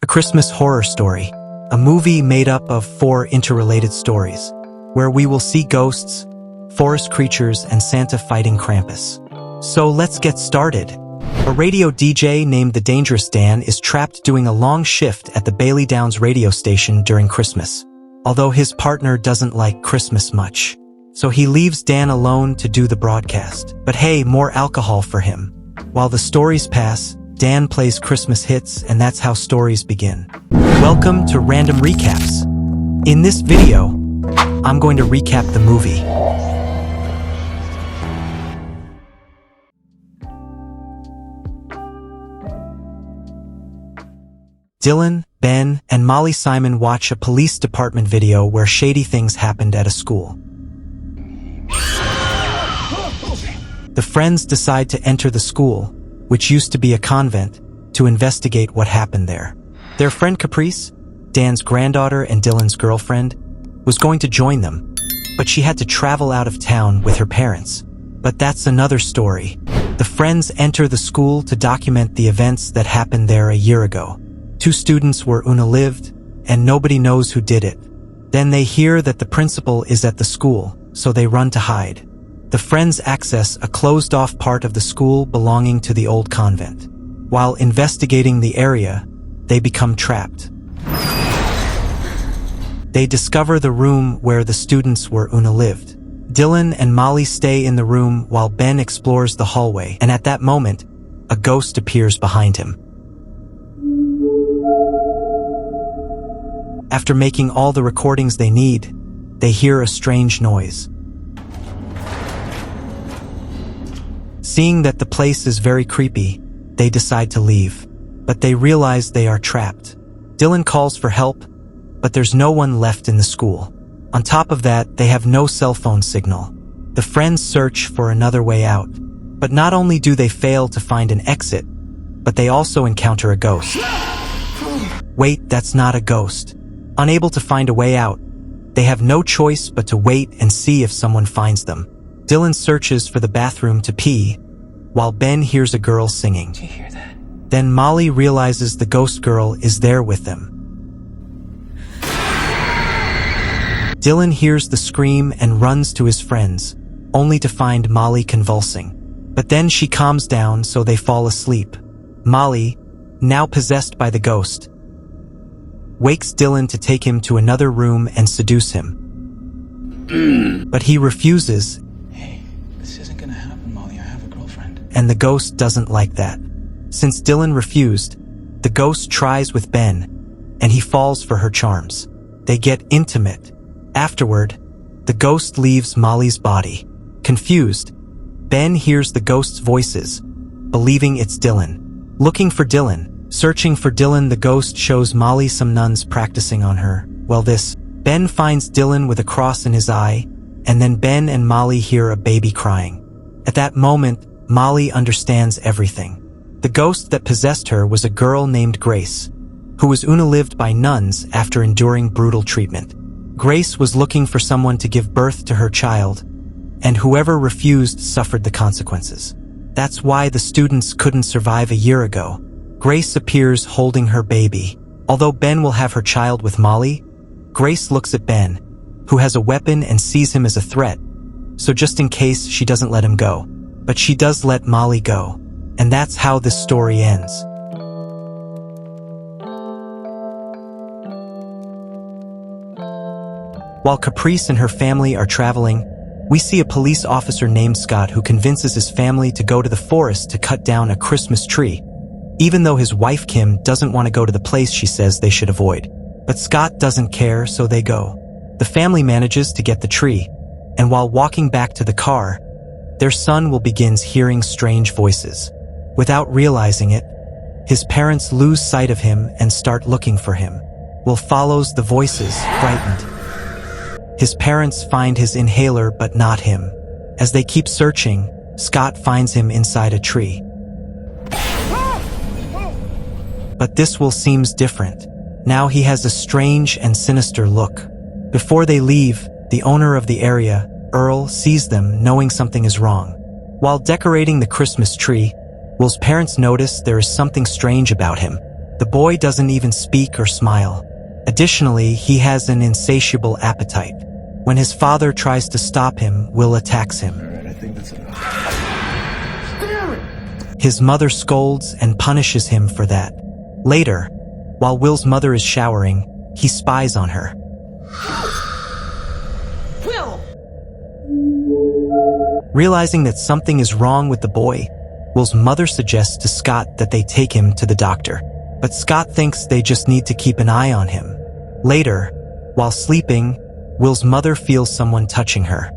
A Christmas horror story, a movie made up of 4 interrelated stories, where we will see ghosts, forest creatures, and Santa fighting Krampus. So let's get started. A radio DJ named the Dangerous Dan is trapped doing a long shift at the Bailey Downs radio station during Christmas, although his partner doesn't like Christmas much. So he leaves Dan alone to do the broadcast. But hey, more alcohol for him. While the stories pass, Dan plays Christmas hits, and that's how stories begin. Welcome to Random Recaps. In this video, I'm going to recap the movie. Dylan, Ben, and Molly Simon watch a police department video where shady things happened at a school. The friends decide to enter the school, which used to be a convent, to investigate what happened there. Their friend Caprice, Dan's granddaughter and Dylan's girlfriend, was going to join them, but she had to travel out of town with her parents. But that's another story. The friends enter the school to document the events that happened there a year ago. 2 students were unalived, and nobody knows who did it. Then they hear that the principal is at the school, so they run to hide. The friends access a closed-off part of the school belonging to the old convent. While investigating the area, they become trapped. They discover the room where the students were unalived. Dylan and Molly stay in the room while Ben explores the hallway, and at that moment, a ghost appears behind him. After making all the recordings they need, they hear a strange noise. Seeing that the place is very creepy, they decide to leave, but they realize they are trapped. Dylan calls for help, but there's no one left in the school. On top of that, they have no cell phone signal. The friends search for another way out, but not only do they fail to find an exit, but they also encounter a ghost. Wait, that's not a ghost. Unable to find a way out, they have no choice but to wait and see if someone finds them. Dylan searches for the bathroom to pee, while Ben hears a girl singing. Do you hear that? Then Molly realizes the ghost girl is there with them. Dylan hears the scream and runs to his friends, only to find Molly convulsing. But then she calms down, so they fall asleep. Molly, now possessed by the ghost, wakes Dylan to take him to another room and seduce him. But he refuses. Hey, this isn't gonna happen, Molly. I have a girlfriend. And the ghost doesn't like that. Since Dylan refused, the ghost tries with Ben, and he falls for her charms. They get intimate. Afterward, the ghost leaves Molly's body. Confused, Ben hears the ghost's voices, believing it's Dylan. Looking for Dylan, searching for Dylan, the ghost shows Molly some nuns practicing on her. Ben finds Dylan with a cross in his eye, and then Ben and Molly hear a baby crying. At that moment, Molly understands everything. The ghost that possessed her was a girl named Grace, who was unalived by nuns after enduring brutal treatment. Grace was looking for someone to give birth to her child, and whoever refused suffered the consequences. That's why the students couldn't survive a year ago. Grace appears holding her baby. Although Ben will have her child with Molly, Grace looks at Ben, who has a weapon and sees him as a threat, so just in case she doesn't let him go. But she does let Molly go, and that's how this story ends. While Caprice and her family are traveling, we see a police officer named Scott who convinces his family to go to the forest to cut down a Christmas tree, even though his wife Kim doesn't want to go to the place she says they should avoid. But Scott doesn't care, so they go. The family manages to get the tree, and while walking back to the car, their son will begins hearing strange voices. Without realizing it, his parents lose sight of him and start looking for him. Will follows the voices, frightened. His parents find his inhaler but not him. As they keep searching, Scott finds him inside a tree. But this will seems different. Now he has a strange and sinister look. Before they leave, the owner of the area, Earl, sees them, knowing something is wrong. While decorating the Christmas tree, Will's parents notice there is something strange about him. The boy doesn't even speak or smile. Additionally, he has an insatiable appetite. When his father tries to stop him, Will attacks him. All right, I think that's enough. His mother scolds and punishes him for that. Later, while Will's mother is showering, he spies on her. Will! Realizing that something is wrong with the boy, Will's mother suggests to Scott that they take him to the doctor. But Scott thinks they just need to keep an eye on him. Later, while sleeping, Will's mother feels someone touching her.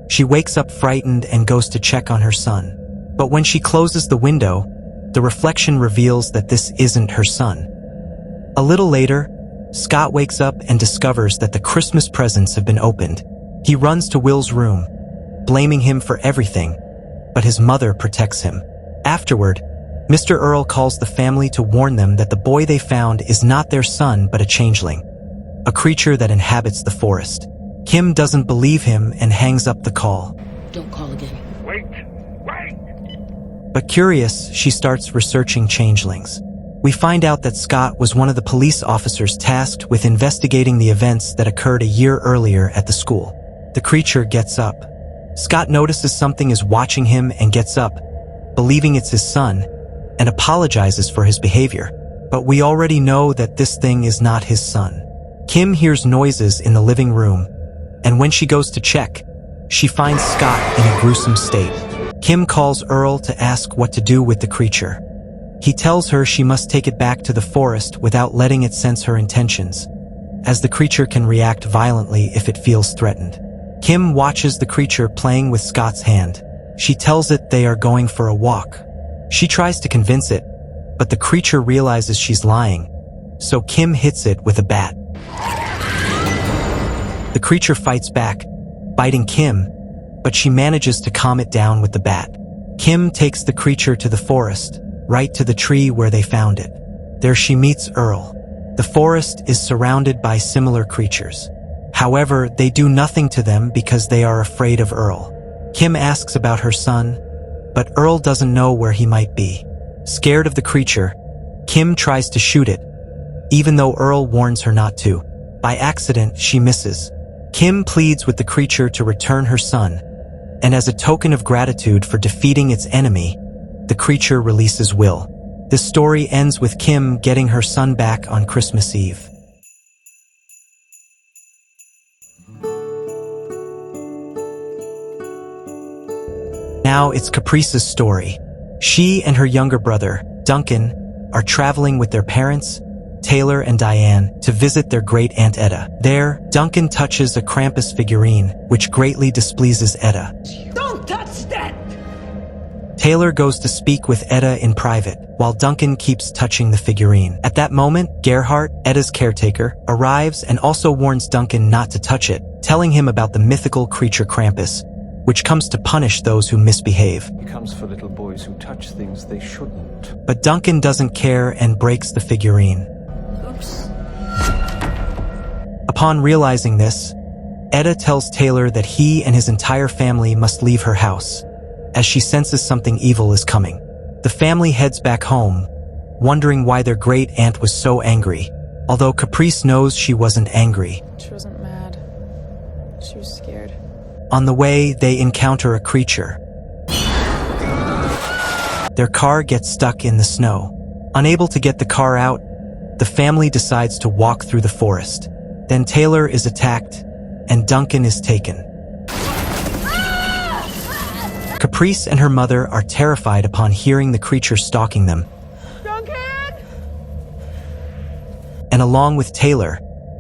She wakes up frightened and goes to check on her son. But when she closes the window, the reflection reveals that this isn't her son. A little later, Scott wakes up and discovers that the Christmas presents have been opened. He runs to Will's room, blaming him for everything, but his mother protects him. Afterward, Mr. Earl calls the family to warn them that the boy they found is not their son but a changeling, a creature that inhabits the forest. Kim doesn't believe him and hangs up the call. Don't call again. Wait! But curious, she starts researching changelings. We find out that Scott was one of the police officers tasked with investigating the events that occurred a year earlier at the school. The creature gets up. Scott notices something is watching him and gets up, believing it's his son, and apologizes for his behavior. But we already know that this thing is not his son. Kim hears noises in the living room, and when she goes to check, she finds Scott in a gruesome state. Kim calls Earl to ask what to do with the creature. He tells her she must take it back to the forest without letting it sense her intentions, as the creature can react violently if it feels threatened. Kim watches the creature playing with Scott's hand. She tells it they are going for a walk. She tries to convince it, but the creature realizes she's lying, so Kim hits it with a bat. The creature fights back, biting Kim, but she manages to calm it down with the bat. Kim takes the creature to the forest, right to the tree where they found it. There she meets Earl. The forest is surrounded by similar creatures. However, they do nothing to them because they are afraid of Earl. Kim asks about her son, but Earl doesn't know where he might be. Scared of the creature, Kim tries to shoot it, even though Earl warns her not to. By accident, she misses. Kim pleads with the creature to return her son, and as a token of gratitude for defeating its enemy, the creature releases Will. This story ends with Kim getting her son back on Christmas Eve. Now it's Caprice's story. She and her younger brother, Duncan, are traveling with their parents, Taylor and Diane, to visit their great-aunt Etta. There, Duncan touches a Krampus figurine, which greatly displeases Etta. Don't touch that! Taylor goes to speak with Etta in private, while Duncan keeps touching the figurine. At that moment, Gerhardt, Etta's caretaker, arrives and also warns Duncan not to touch it, telling him about the mythical creature Krampus, which comes to punish those who misbehave. It comes for little boys who touch things they shouldn't. But Duncan doesn't care and breaks the figurine. Oops. Upon realizing this, Etta tells Taylor that he and his entire family must leave her house, as she senses something evil is coming. The family heads back home, wondering why their great-aunt was so angry, although Caprice knows she wasn't angry. She wasn't mad. She was scared. On the way, they encounter a creature. Their car gets stuck in the snow. Unable to get the car out, the family decides to walk through the forest. Then Taylor is attacked, and Duncan is taken. Caprice and her mother are terrified upon hearing the creature stalking them. Duncan! And along with Taylor,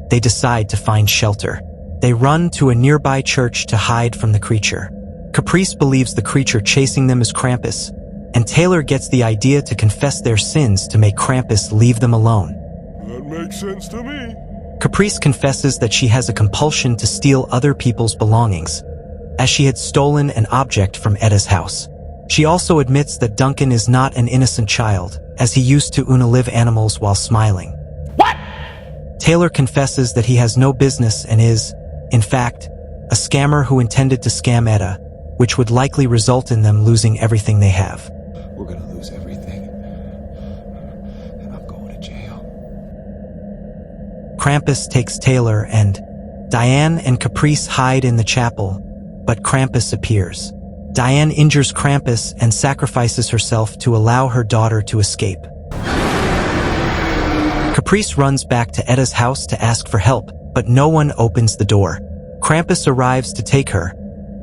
they decide to find shelter. They run to a nearby church to hide from the creature. Caprice believes the creature chasing them is Krampus, and Taylor gets the idea to confess their sins to make Krampus leave them alone. That makes sense to me. Caprice confesses that she has a compulsion to steal other people's belongings, as she had stolen an object from Etta's house. She also admits that Duncan is not an innocent child, as he used to unalive animals while smiling. What? Taylor confesses that he has no business and is, in fact, a scammer who intended to scam Etta, which would likely result in them losing everything they have. We're gonna lose everything. And I'm going to Krampus takes Taylor, and Diane and Caprice hide in the chapel, but Krampus appears. Diane injures Krampus and sacrifices herself to allow her daughter to escape. Caprice runs back to Etta's house to ask for help, but no one opens the door. Krampus arrives to take her,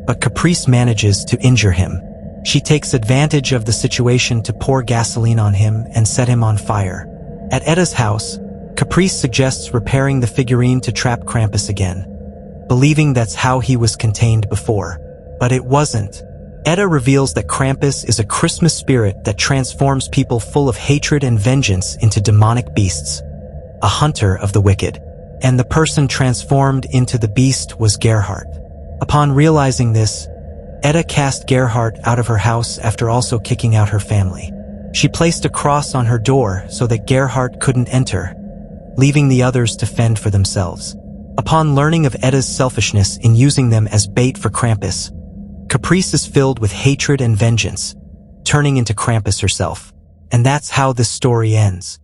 but Caprice manages to injure him. She takes advantage of the situation to pour gasoline on him and set him on fire. At Etta's house, Caprice suggests repairing the figurine to trap Krampus again, believing that's how he was contained before. But it wasn't. Etta reveals that Krampus is a Christmas spirit that transforms people full of hatred and vengeance into demonic beasts, a hunter of the wicked. And the person transformed into the beast was Gerhardt. Upon realizing this, Etta cast Gerhardt out of her house after also kicking out her family. She placed a cross on her door so that Gerhardt couldn't enter, leaving the others to fend for themselves. Upon learning of Etta's selfishness in using them as bait for Krampus, Caprice is filled with hatred and vengeance, turning into Krampus herself. And that's how this story ends.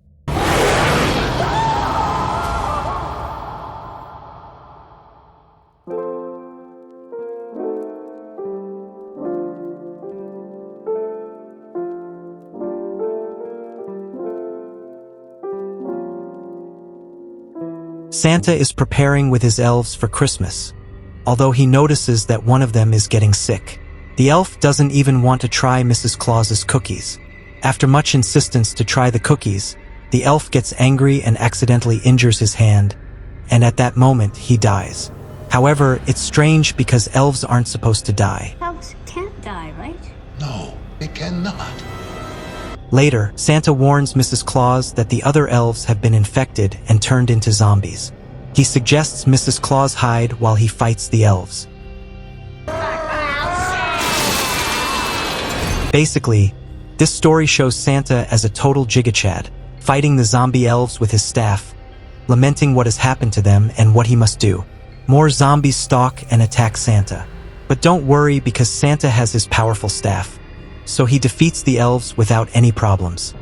Santa is preparing with his elves for Christmas, although he notices that one of them is getting sick. The elf doesn't even want to try Mrs. Claus's cookies. After much insistence to try the cookies, the elf gets angry and accidentally injures his hand, and at that moment he dies. However, it's strange because elves aren't supposed to die. Elves can't die, right? No, it cannot. Later, Santa warns Mrs. Claus that the other elves have been infected and turned into zombies. He suggests Mrs. Claus hide while he fights the elves. Basically, this story shows Santa as a total gigachad, fighting the zombie elves with his staff, lamenting what has happened to them and what he must do. More zombies stalk and attack Santa. But don't worry because Santa has his powerful staff, so he defeats the elves without any problems.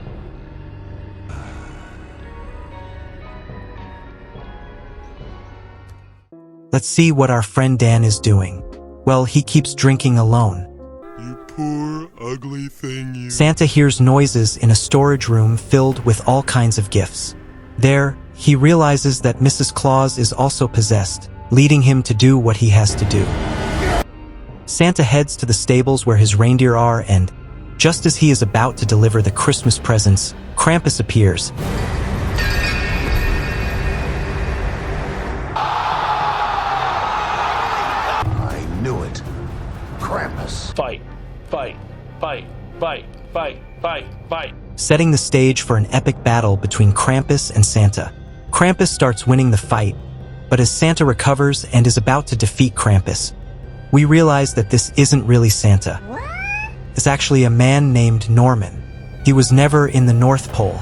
Let's see what our friend Dan is doing. Well, he keeps drinking alone. You poor, ugly thing, you. Santa hears noises in a storage room filled with all kinds of gifts. There, he realizes that Mrs. Claus is also possessed, leading him to do what he has to do. Santa heads to the stables where his reindeer are, and just as he is about to deliver the Christmas presents, Krampus appears. I knew it. Krampus. Fight, fight, fight, fight, fight, fight, fight. Setting the stage for an epic battle between Krampus and Santa. Krampus starts winning the fight, but as Santa recovers and is about to defeat Krampus, we realize that this isn't really Santa. What? It's actually a man named Norman. He was never in the North Pole.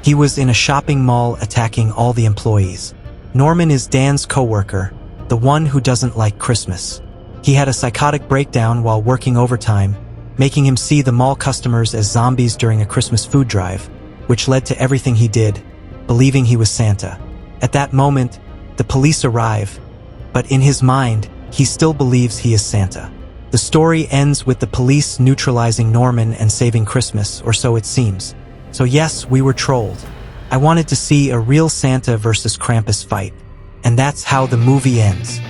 He was in a shopping mall attacking all the employees. Norman is Dan's coworker, the one who doesn't like Christmas. He had a psychotic breakdown while working overtime, making him see the mall customers as zombies during a Christmas food drive, which led to everything he did, believing he was Santa. At that moment, the police arrive, but in his mind, he still believes he is Santa. The story ends with the police neutralizing Norman and saving Christmas, or so it seems. So yes, we were trolled. I wanted to see a real Santa versus Krampus fight, and that's how the movie ends.